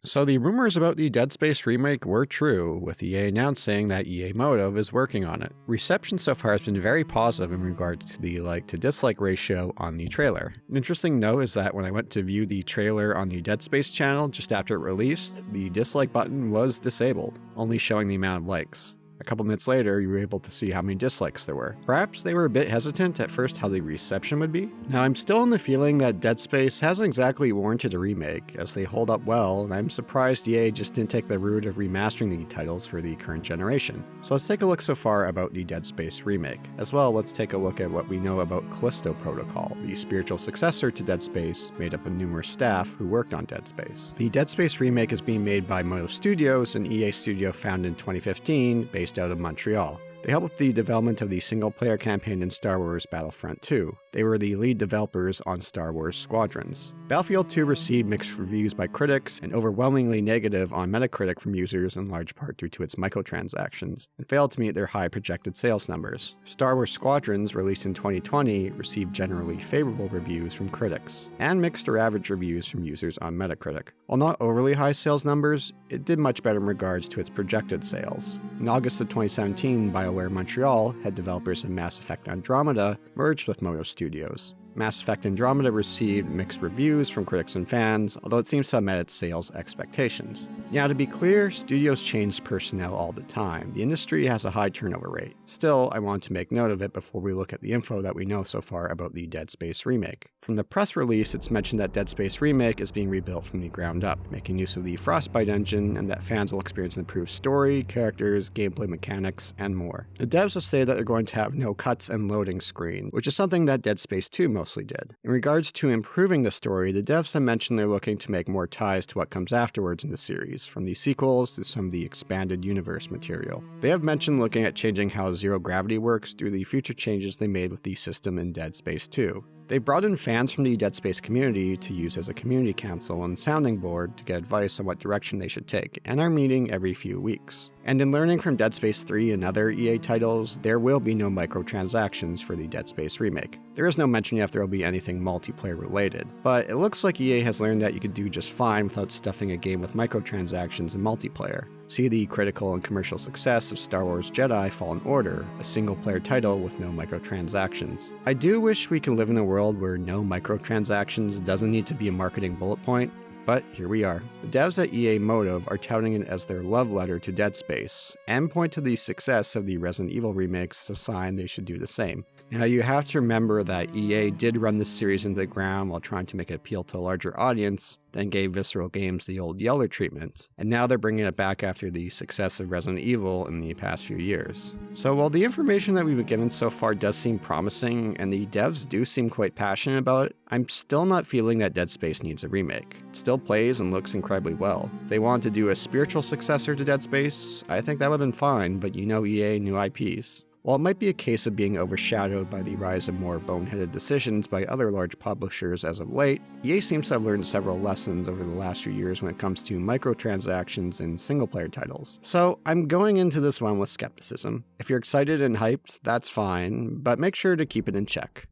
So the rumors about the Dead Space remake were true, with EA announcing that EA Motive is working on it. Reception so far has been very positive in regards to the like to dislike ratio on the trailer. An interesting note is that when I went to view the trailer on the Dead Space channel just after it released, the dislike button was disabled, only showing the amount of likes. A couple minutes later, you were able to see how many dislikes there were. Perhaps they were a bit hesitant at first how the reception would be. Now, I'm still in the feeling that Dead Space hasn't exactly warranted a remake, as they hold up well, and I'm surprised EA just didn't take the route of remastering the titles for the current generation. So let's take a look so far about the Dead Space remake. As well, let's take a look at what we know about Callisto Protocol, the spiritual successor to Dead Space, made up of numerous staff who worked on Dead Space. The Dead Space remake is being made by Motive Studios, an EA studio founded in 2015, based out of Montreal. They helped with the development of the single-player campaign in Star Wars Battlefront 2. They were the lead developers on Star Wars Squadrons. Battlefield 2 received mixed reviews by critics and overwhelmingly negative on Metacritic from users in large part due to its microtransactions, and failed to meet their high projected sales numbers. Star Wars Squadrons, released in 2020, received generally favorable reviews from critics, and mixed or average reviews from users on Metacritic. While not overly high sales numbers, it did much better in regards to its projected sales. In August of 2017, BioWare Montreal, head developers of Mass Effect Andromeda, merged with Motive Studios. Mass Effect Andromeda received mixed reviews from critics and fans, although it seems to have met its sales expectations. Now, to be clear, studios change personnel all the time. The industry has a high turnover rate. Still, I want to make note of it before we look at the info that we know so far about the Dead Space remake. From the press release, it's mentioned that Dead Space Remake is being rebuilt from the ground up, making use of the Frostbite engine, and that fans will experience an improved story, characters, gameplay mechanics, and more. The devs have stated that they're going to have no cuts and loading screen, which is something that Dead Space 2 mostly did. In regards to improving the story, the devs have mentioned they're looking to make more ties to what comes afterwards in the series, from the sequels to some of the expanded universe material. They have mentioned looking at changing how zero gravity works due to the future changes they made with the system in Dead Space 2. They brought in fans from the Dead Space community to use as a community council and sounding board to get advice on what direction they should take, and are meeting every few weeks. And in learning from Dead Space 3 and other EA titles, there will be no microtransactions for the Dead Space remake. There is no mention yet if there will be anything multiplayer related, but it looks like EA has learned that you could do just fine without stuffing a game with microtransactions and multiplayer. See the critical and commercial success of Star Wars Jedi Fallen Order, a single-player title with no microtransactions. I do wish we could live in a world where no microtransactions doesn't need to be a marketing bullet point, but here we are. The devs at EA Motive are touting it as their love letter to Dead Space, and point to the success of the Resident Evil remakes as a sign they should do the same. Now, you have to remember that EA did run this series into the ground while trying to make it appeal to a larger audience, then gave Visceral Games the old Yeller treatment, and now they're bringing it back after the success of Resident Evil in the past few years. So while the information that we've been given so far does seem promising, and the devs do seem quite passionate about it, I'm still not feeling that Dead Space needs a remake. It still plays and looks incredibly well. If they wanted to do a spiritual successor to Dead Space, I think that would have been fine, but you know EA new IPs. While it might be a case of being overshadowed by the rise of more boneheaded decisions by other large publishers as of late, EA seems to have learned several lessons over the last few years when it comes to microtransactions in single-player titles. So I'm going into this one with skepticism. If you're excited and hyped, that's fine, but make sure to keep it in check.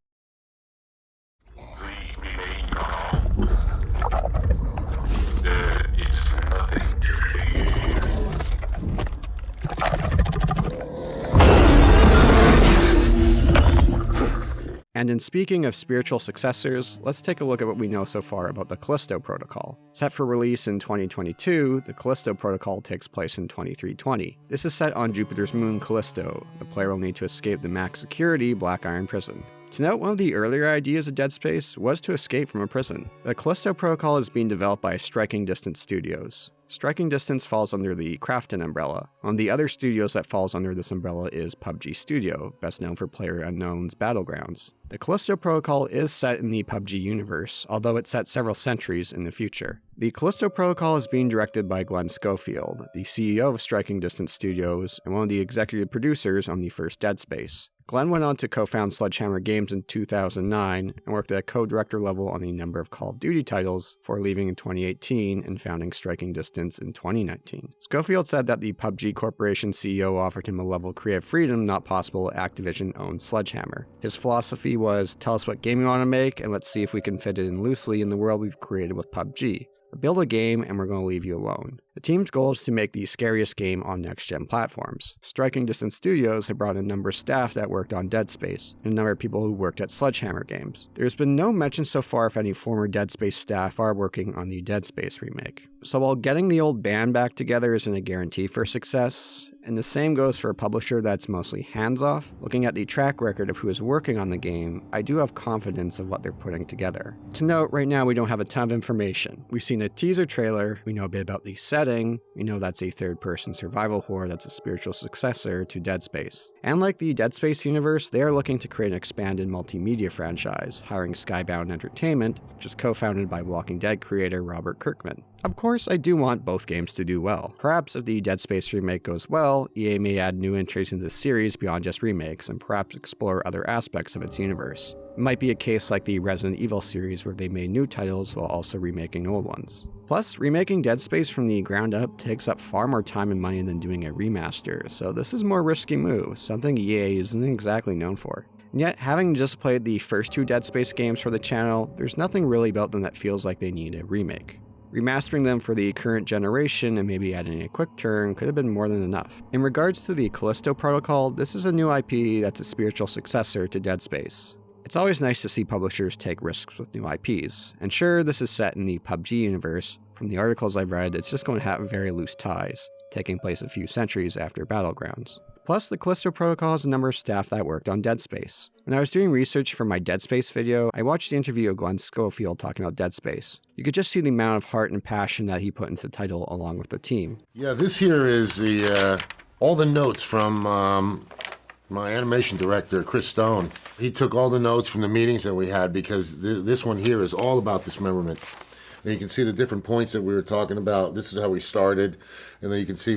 Please remain calm. There is nothing to fear. And in speaking of spiritual successors, let's take a look at what we know so far about the Callisto Protocol. Set for release in 2022, the Callisto Protocol takes place in 2320. This is set on Jupiter's moon Callisto. The player will need to escape the max security Black Iron prison. To note, one of the earlier ideas of Dead Space was to escape from a prison. The Callisto Protocol is being developed by Striking Distance Studios. Striking Distance falls under the Krafton umbrella. One of the other studios that falls under this umbrella is PUBG Studio, best known for PlayerUnknown's Battlegrounds. The Callisto Protocol is set in the PUBG universe, although it's set several centuries in the future. The Callisto Protocol is being directed by Glen Schofield, the CEO of Striking Distance Studios and one of the executive producers on the first Dead Space. Glen went on to co-found Sledgehammer Games in 2009 and worked at a co-director level on a number of Call of Duty titles before leaving in 2018 and founding Striking Distance in 2019. Schofield said that the PUBG Corporation CEO offered him a level of creative freedom not possible at Activision-owned Sledgehammer. His philosophy was, tell us what game you want to make and let's see if we can fit it in loosely in the world we've created with PUBG. Build a game and we're going to leave you alone. The team's goal is to make the scariest game on next-gen platforms. Striking Distance Studios had brought in a number of staff that worked on Dead Space, and a number of people who worked at Sledgehammer Games. There's been no mention so far if any former Dead Space staff are working on the Dead Space remake. So while getting the old band back together isn't a guarantee for success, and the same goes for a publisher that's mostly hands-off, looking at the track record of who is working on the game, I do have confidence of what they're putting together. To note, right now we don't have a ton of information. We've seen a teaser trailer, we know a bit about the setting, we know that's a third-person survival horror that's a spiritual successor to Dead Space. And like the Dead Space universe, they are looking to create an expanded multimedia franchise, hiring Skybound Entertainment, which is co-founded by Walking Dead creator Robert Kirkman. Of course, I do want both games to do well. Perhaps if the Dead Space remake goes well, EA may add new entries into the series beyond just remakes, and perhaps explore other aspects of its universe. It might be a case like the Resident Evil series where they made new titles while also remaking old ones. Plus, remaking Dead Space from the ground up takes up far more time and money than doing a remaster, so this is a more risky move, something EA isn't exactly known for. And yet, having just played the first two Dead Space games for the channel, there's nothing really about them that feels like they need a remake. Remastering them for the current generation and maybe adding a quick turn could have been more than enough. In regards to the Callisto Protocol, this is a new IP that's a spiritual successor to Dead Space. It's always nice to see publishers take risks with new IPs, and sure, this is set in the PUBG universe. From the articles I've read, it's just going to have very loose ties, taking place a few centuries after Battlegrounds. Plus, the Callisto Protocol has a number of staff that worked on Dead Space. When I was doing research for my Dead Space video, I watched the interview of Glen Schofield talking about Dead Space. You could just see the amount of heart and passion that he put into the title along with the team. Yeah, this here is the all the notes from my animation director, Chris Stone. He took all the notes from the meetings that we had because this one here is all about dismemberment. And you can see the different points that we were talking about. This is how we started. And then you can see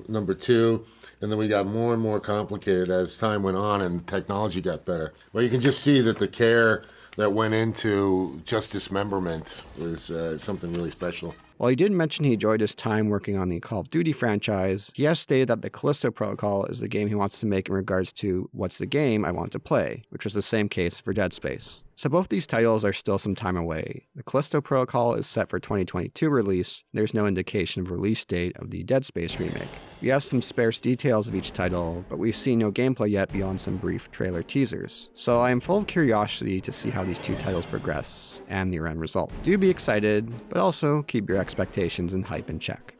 number 2. And then we got more and more complicated as time went on and technology got better. But you can just see that the care that went into just dismemberment was something really special. While he did mention he enjoyed his time working on the Call of Duty franchise, he has stated that the Callisto Protocol is the game he wants to make in regards to what's the game I want to play, which was the same case for Dead Space. So both these titles are still some time away. The Callisto Protocol is set for 2022 release. There's no indication of release date of the Dead Space remake. We have some sparse details of each title, but we've seen no gameplay yet beyond some brief trailer teasers. So I am full of curiosity to see how these two titles progress and their end result. Do be excited, but also keep your expectations and hype in check.